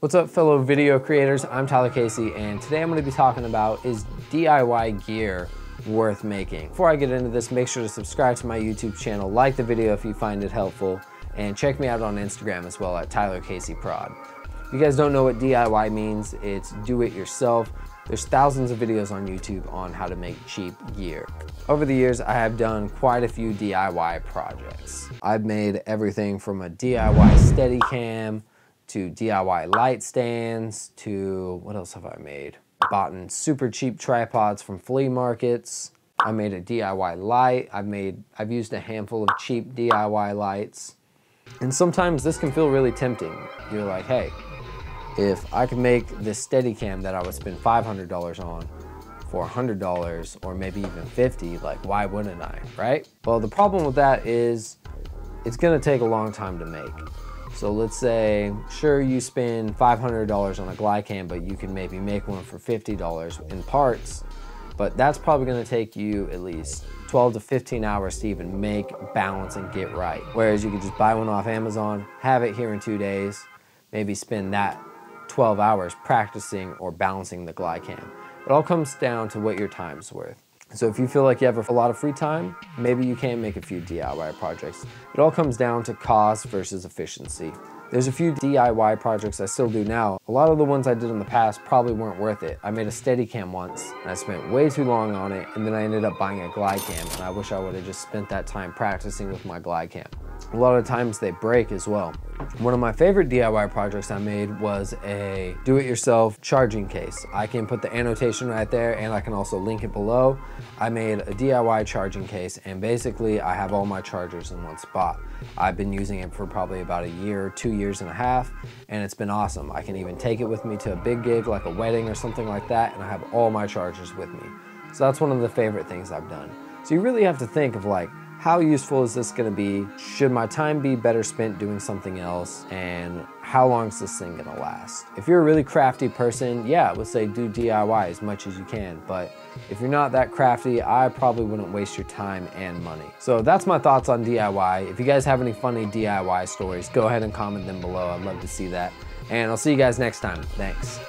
What's up, fellow video creators? I'm Tyler Casey, and today I'm going to be talking about, is DIY gear worth making? Before I get into this, make sure to subscribe to my YouTube channel, like the video if you find it helpful, and check me out on Instagram as well at Tyler Casey Prod. If you guys don't know what DIY means, it's do it yourself. There's thousands of videos on YouTube on how to make cheap gear. Over the years, I have done quite a few DIY projects. I've made everything from a DIY Steadicam to DIY light stands to, what else have I made? Bought in super cheap tripods from flea markets. I made a DIY light. I've used a handful of cheap DIY lights. And sometimes this can feel really tempting. You're like, hey, if I could make this Steadicam that I would spend $500 on for $100 or maybe even $50, like why wouldn't I, right? Well, the problem with that is it's gonna take a long time to make. So let's say, sure, you spend $500 on a Steadicam, but you can maybe make one for $50 in parts, but that's probably gonna take you at least 12 to 15 hours to even make, balance, and get right. Whereas you could just buy one off Amazon, have it here in 2 days, maybe spend that 12 hours practicing or balancing the Steadicam. It all comes down to what your time's worth. So if you feel like you have a lot of free time, maybe you can make a few DIY projects. It all comes down to cost versus efficiency. There's a few DIY projects I still do now. A lot of the ones I did in the past probably weren't worth it. I made a Steadicam once, and I spent way too long on it, and then I ended up buying a Steadicam, and I wish I would have just spent that time practicing with my Steadicam. A lot of times they break as well. One of my favorite DIY projects I made was a do-it-yourself charging case. I can put the annotation right there, and I can also link it below. I made a DIY charging case, and basically I have all my chargers in one spot. I've been using it for probably about a year, 2 years and a half, and it's been awesome. I can even take it with me to a big gig like a wedding or something like that, and I have all my chargers with me. So that's one of the favorite things I've done. So you really have to think of like, how useful is this gonna be? Should my time be better spent doing something else? And how long is this thing gonna last? If you're a really crafty person, yeah, let's say do DIY as much as you can. But if you're not that crafty, I probably wouldn't waste your time and money. So that's my thoughts on DIY. If you guys have any funny DIY stories, go ahead and comment them below. I'd love to see that. And I'll see you guys next time. Thanks.